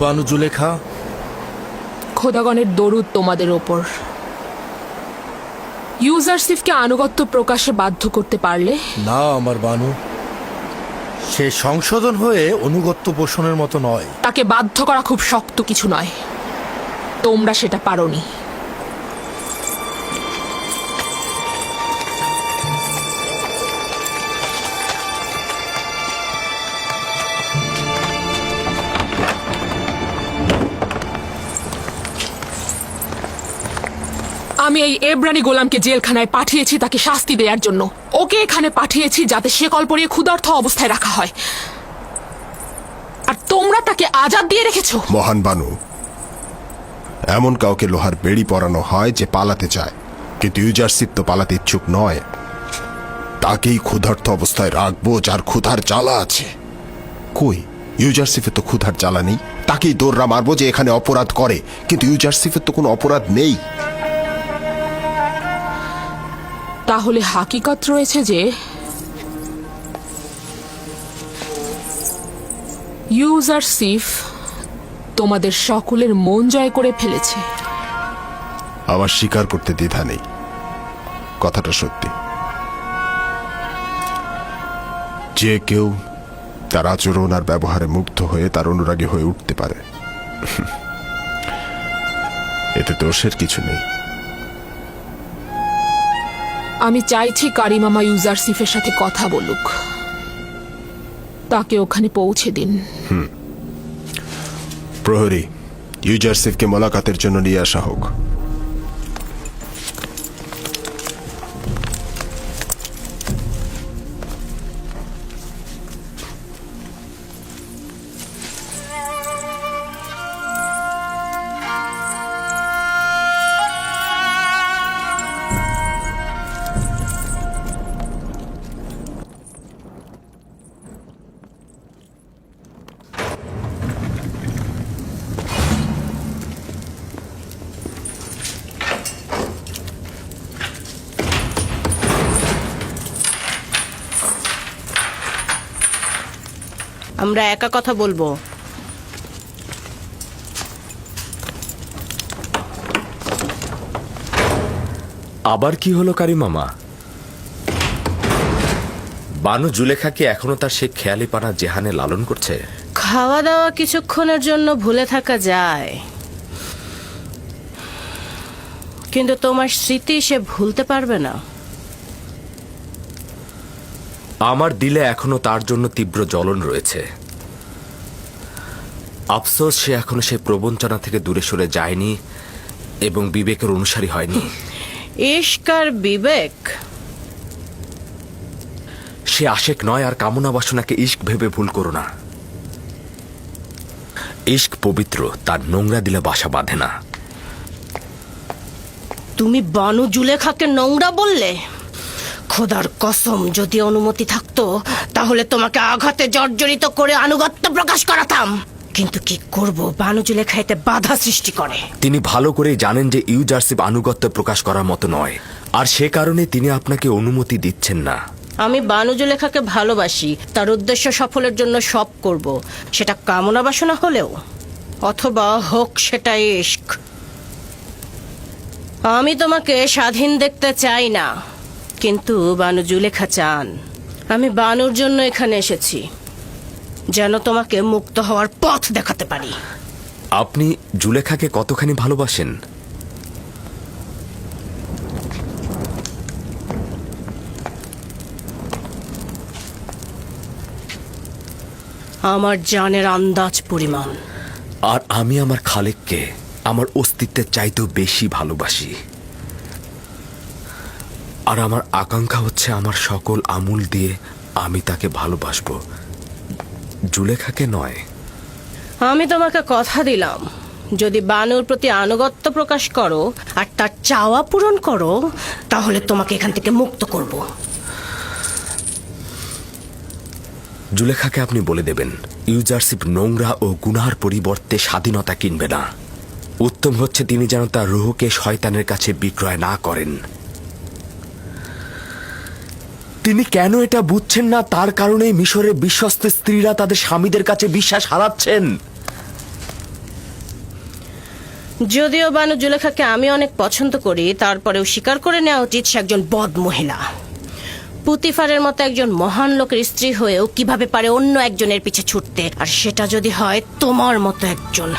বানু জুলেখা, খোদাগণের দরুদ তোমাদের ওপর। ইউজারসিফকে আনুগত্য প্রকাশে বাধ্য করতে পারলে? না আমার বানু, সে সংশোধন হয়ে অনুগত্য পোষণের মতো নয়। তাকে বাধ্য করা খুব শক্ত কিছু নয়, তোমরা সেটা পারোনি। আমি এই এব্রানি গোলামকে জেলখানায় পাঠিয়েছি তাকে শাস্তি দেওয়ার জন্য। ওকে এখানে পাঠিয়েছি যাতে শেকল পরিয়ে ক্ষুধার্ত অবস্থায় রাখা হয়, আর তোমরা তাকে আজাদ দিয়ে রেখেছো। মহান বানু, এমন কাউকে লোহার বেড়ি পরানো হয় যে পালাতে চায়, কিন্তু ইউজারসিফ তো পালাতে ইচ্ছুক নয়। তাকেই ক্ষুধার্ত অবস্থায় রাখবো যার ক্ষুধার জ্বালা আছে। কই, ইউজারসিফের তো ক্ষুধার জ্বালা নেই। তাকেই দৌড়রা মারবো যে এখানে অপরাধ করে, কিন্তু ইউজারসিফের তো কোনো অপরাধ নেই। তাহলে হাকিকত রয়েছে যে ইউজারসিফ তোমাদের সকলের মন জয় করে ফেলেছে। আমার স্বীকার করতে দ্বিধা নেই, কথাটা সত্যি। যে কেউ তার আচরণ আর ব্যবহারে মুগ্ধ হয়ে তার অনুরাগী হয়ে উঠতে পারে, এতে দোষের কিছু নেই। আমি চাইছি কারিমামা ইউজারসিফের সাথে কথা বলুক, তাকে ওখানে পৌঁছে দিন। প্রহরী, ইউজারসিফকে মোলাকাতের জন্য নিয়ে আসা হোক। আমরা একা কথা বলবো। আবার কি হলো কারিমামা? বানু জুলেখা কি এখনো তার সে খেয়ালিপানা জেহানে লালন করছে? খাওয়া দাওয়া কিছুক্ষণের জন্য ভুলে থাকা যায়, কিন্তু তোমার স্মৃতি সে ভুলতে পারবে না। আমার দিলে এখনো তার জন্য তীব্র জ্বলন রয়েছে। আফসোস সে এখনো সে প্রবঞ্চনা থেকে দূরে সরে যায়নি এবং বিবেকের অনুসারী হয়নি। ইশক আর বিবেক, সে আশেক নয়, আর কামনা বাসনাকে ইশক ভেবে ভুল করো না। ইশক পবিত্র, তার নোংরা দিলে বাসা বাঁধে না। তুমি বানু জুলেখাকে নোংরা বললে? খোদার কসম, যদি অনুমতি থাকতো তাহলে তোমাকে আঘাতে জর্জরিত করে আনুগত্য প্রকাশ করাতাম, কিন্তু কি করব, বানু জুলেখা এতে বাধা সৃষ্টি করে। তিনি ভালো করেই জানেন যে ইউজারসিফ আনুগত্য প্রকাশ করার মতো নয়, আর সে কারণে তিনি আপনাকে অনুমতি দিচ্ছেন না। আমি বানু জুলেখাকে ভালোবাসি, তার উদ্দেশ্য সফলের জন্য সব করব, সেটা কামনা বাসনা হলেও, অথবা হোক সেটা ইশক। আমি তোমাকে স্বাধীন দেখতে চাই না, কিন্তু বানু জুলেখা চান। আমি বানুর জন্য এখানে এসেছি, যেন তোমাকে মুক্ত হওয়ার পথ দেখাতে পারি। আপনি জুলেখাকে কতখানি ভালোবাসেন? আমার জানের আন্দাজ পরিমাণ। আর আমি আমার খালেককে আমার অস্তিত্বের চাইতেও বেশি ভালোবাসি, আর আমার আকাঙ্ক্ষা হচ্ছে আমার সকল আমূল দিয়ে আমি তাকে ভালোবাসবো, জুলেখাকে নয়। আমি তোমাকে কথা দিলাম, যদি বানুর প্রতি আনুগত্য প্রকাশ করো আর তার চাওয়া পূরণ করো, তাহলে তোমাকে এখান থেকে মুক্ত করব। জুলেখাকে আপনি বলে দেবেন ইউজারসিফ নোংরা ও গুনার পরিবর্তে স্বাধীনতা কিনবে না। উত্তম হচ্ছে তিনি যেন তার রুহকে শয়তানের কাছে বিক্রয় না করেন। তিনি কেন এটা বুঝছেন না, তার কারণেই মিশরের বিশ্বস্ত স্ত্রীরা তাদের স্বামীদের কাছে বিশ্বাস হারাচ্ছেন। যদিও বানু জুলেখাকে আমি অনেক পছন্দ করি, তারপরেও স্বীকার করে নেওয়া উচিত সে একজন বদ মহিলা। পুতিফারের মতো একজন মহান লোকের স্ত্রী হয়েও কিভাবে পারে অন্য একজনের পিছে ছুটতে, আর সেটা যদি হয় তোমার মতো একজন।